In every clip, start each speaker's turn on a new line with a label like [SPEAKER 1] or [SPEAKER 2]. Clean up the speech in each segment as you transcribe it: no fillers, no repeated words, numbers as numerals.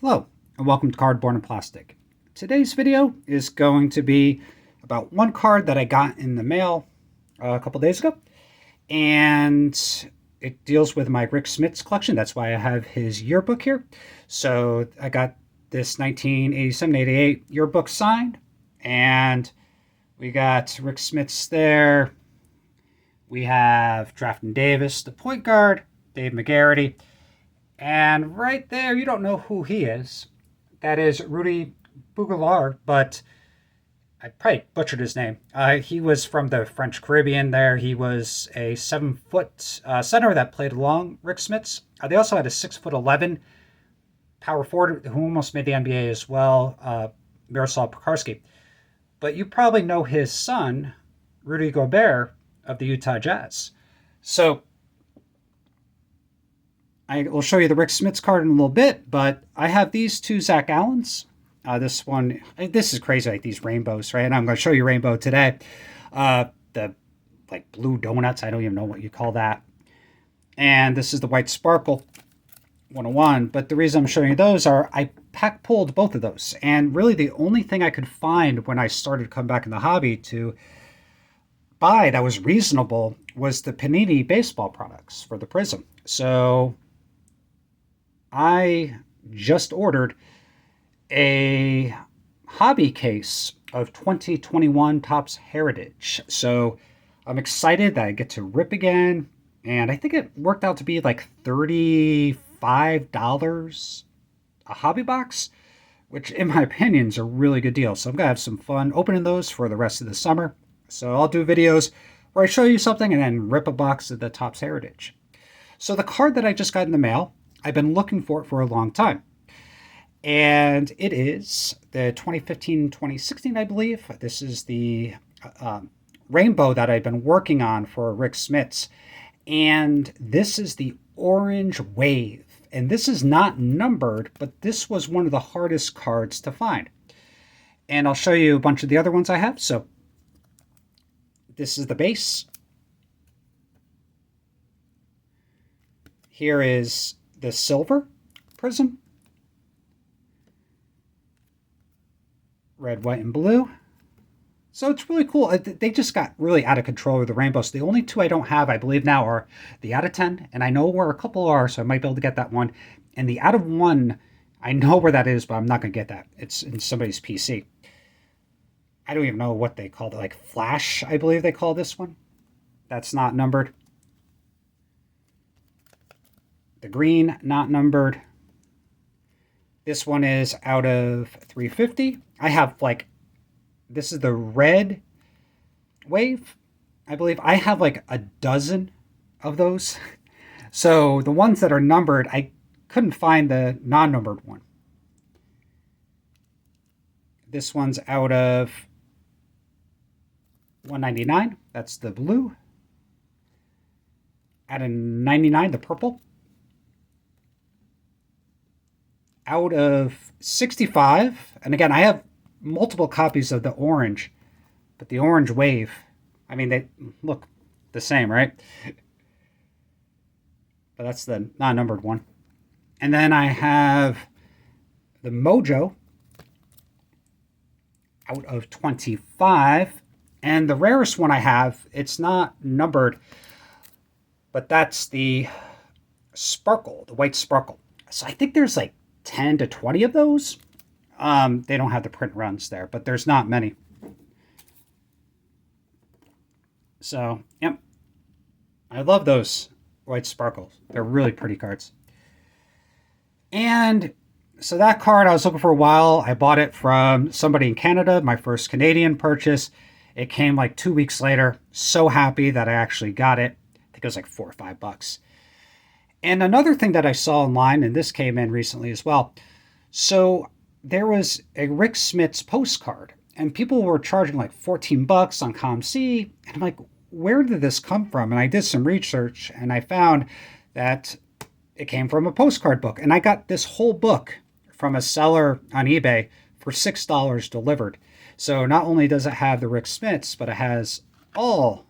[SPEAKER 1] Hello, and welcome to Cardboard and Plastic. Today's video is going to be about one card that I got in the mail a couple days ago, and it deals with my Rick Smits collection. That's why I have his yearbook here. So I got this 1987-88 yearbook signed, and we got Rick Smits there. We have Drafton Davis, the point guard, Dave McGarity, and right there, you don't know who he is. That is Rudy Bouguelar, but I probably butchered his name. He was from the French Caribbean there. He was a 7-foot center that played along Rick Smits. They also had a 6'11" power forward who almost made the NBA as well, Miroslav Pekarski. But you probably know his son, Rudy Gobert, of the Utah Jazz. So I will show you the Rick Smits card in a little bit, but I have these two Zach Allens. This is crazy, like these rainbows, right? And I'm going to show you rainbow today. The like blue donuts, I don't even know what you call that. And this is the white sparkle 101. But the reason I'm showing you those are I pack pulled both of those. And really the only thing I could find when I started to come back in the hobby to buy that was reasonable was the Panini baseball products for the Prism. So I just ordered a hobby case of 2021 Topps Heritage. So I'm excited that I get to rip again. And I think it worked out to be like $35 a hobby box, which in my opinion is a really good deal. So I'm going to have some fun opening those for the rest of the summer. So I'll do videos where I show you something and then rip a box of the Topps Heritage. So the card that I just got in the mail, I've been looking for it for a long time. And it is the 2015-2016, I believe. This is the rainbow that I've been working on for Rick Smits. And this is the Orange Wave. And this is not numbered, but this was one of the hardest cards to find. And I'll show you a bunch of the other ones I have. So this is the base. Here is the silver prism. Red, white, and blue. So it's really cool. They just got really out of control with the rainbows. The only two I don't have, I believe now, are the out of 10. And I know where a couple are, so I might be able to get that one. And the out of 1, I know where that is, but I'm not going to get that. It's in somebody's PC. I don't even know what they called it. Like Flash, I believe they call this one. That's not numbered. The green, not numbered. This one is out of 350. I have like, this is the red wave, I believe. I have like a dozen of those. So the ones that are numbered, I couldn't find the non-numbered one. This one's out of 199. That's the blue. Out of 99, the purple. Out of 65, and again, I have multiple copies of the orange, but the Orange Wave, I mean, they look the same, right? But that's the non-numbered one. And then I have the Mojo out of 25. And the rarest one I have, it's not numbered, but that's the Sparkle, the white Sparkle. So I think there's like 10 to 20 of those. They don't have the print runs there, but there's not many. So, yep. I love those white sparkles. They're really pretty cards. And so that card I was looking for a while. I bought it from somebody in Canada, my first Canadian purchase. It came like 2 weeks later. So happy that I actually got it. I think it was like $4 or $5. And another thing that I saw online, and this came in recently as well. So there was a Rick Smits postcard, and people were charging like $14 on COMC. And I'm like, where did this come from? And I did some research, and I found that it came from a postcard book. And I got this whole book from a seller on eBay for $6 delivered. So not only does it have the Rick Smits, but it has all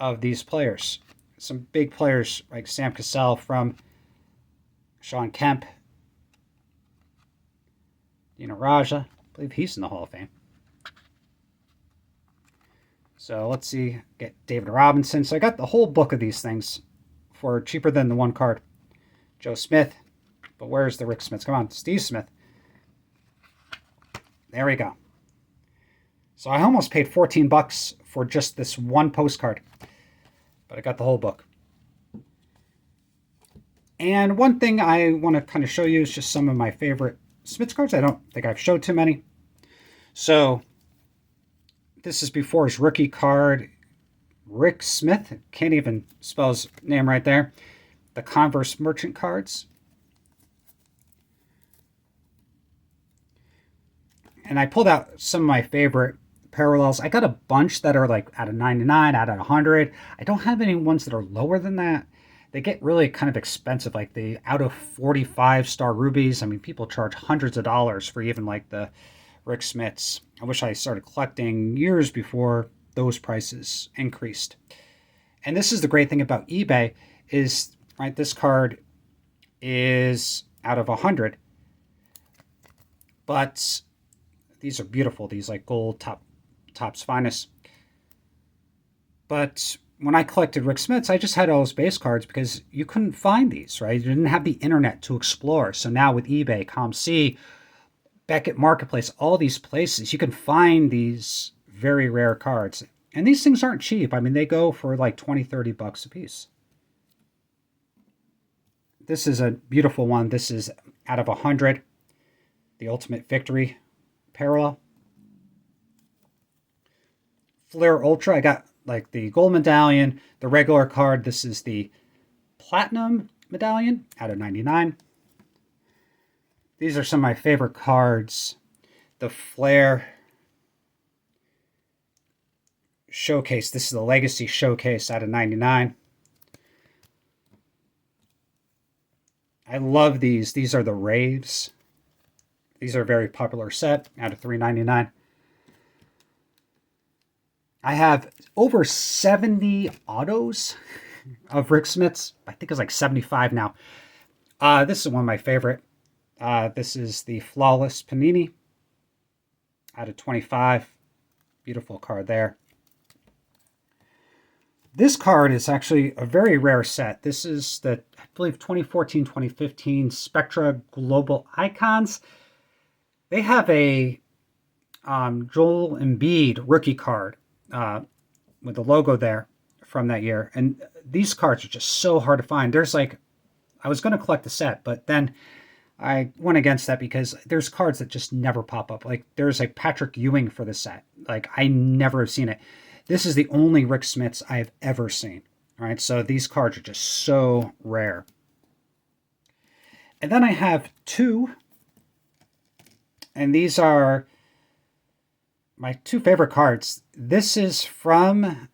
[SPEAKER 1] of these players. Some big players like Sam Cassell from Sean Kemp, Dina Raja. I believe he's in the Hall of Fame. So let's see, get David Robinson. So I got the whole book of these things for cheaper than the one card. Joe Smith. But where's the Rick Smiths? Come on, Steve Smith. There we go. So I almost paid $14 for just this one postcard. But I got the whole book. And one thing I want to kind of show you is just some of my favorite Smiths cards. I don't think I've showed too many. So this is before his rookie card. Rick Smith. Can't even spell his name right there. The Converse Merchant cards. And I pulled out some of my favorite parallels. I got a bunch that are like out of 99, out of 100. I don't have any ones that are lower than that. They get really kind of expensive, like the out of 45 star rubies. I mean, people charge hundreds of dollars for even like the Rick Smiths. I wish I started collecting years before those prices increased. And this is the great thing about eBay is, right, this card is out of 100. But these are beautiful. These like gold Topps Finest. But when I collected Rick Smiths, I just had all his base cards because you couldn't find these, right? You didn't have the internet to explore. So now with eBay, ComC, Beckett Marketplace, all these places, you can find these very rare cards. And these things aren't cheap. I mean, they go for like 20, 30 bucks a piece. This is a beautiful one. This is out of 100. The Ultimate Victory parallel. Flair Ultra, I got like the gold medallion, the regular card. This is the platinum medallion out of 99. These are some of my favorite cards. The Flair Showcase. This is the Legacy Showcase out of 99. I love these. These are the Raves. These are a very popular set out of $3.99. I have over 70 autos of Rick Smiths. I think it's like 75 now. This is one of my favorite. This is the Flawless Panini out of 25. Beautiful card there. This card is actually a very rare set. This is the, I believe, 2014-2015 Spectra Global Icons. They have a Joel Embiid rookie card with the logo there from that year. And these cards are just so hard to find. There's like, I was going to collect the set, but then I went against that because there's cards that just never pop up. Like there's like Patrick Ewing for the set. Like I never have seen it. This is the only Rick Smiths I've ever seen. All right, so these cards are just so rare. And then I have two, and these are my two favorite cards. This is from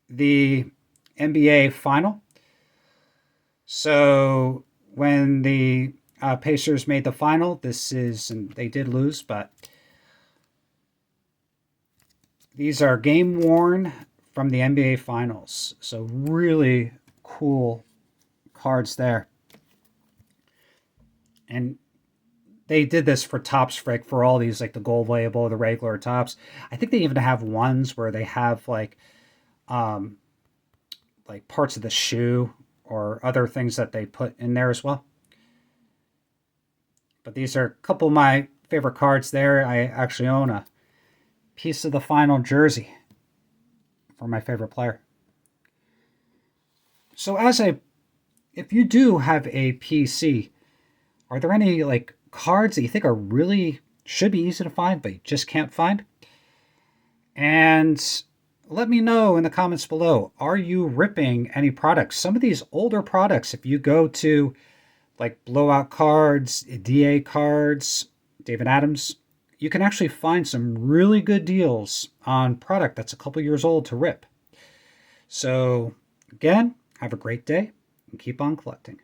[SPEAKER 1] the NBA Final. So when the Pacers made the final, this is, and they did lose, but these are game worn from the NBA Finals. So really cool cards there. And they did this for Topps for all these, like the gold label, the regular Topps. I think they even have ones where they have like parts of the shoe or other things that they put in there as well. But these are a couple of my favorite cards there. I actually own a piece of the final jersey for my favorite player. So if you do have a PC, are there any like cards that you think are really should be easy to find but you just can't find? And let me know in the comments below. Are you ripping any products? Some of these older products, if you go to like Blowout Cards, DA Cards, David Adams, you can actually find some really good deals on product that's a couple years old to rip. So again, have a great day and keep on collecting.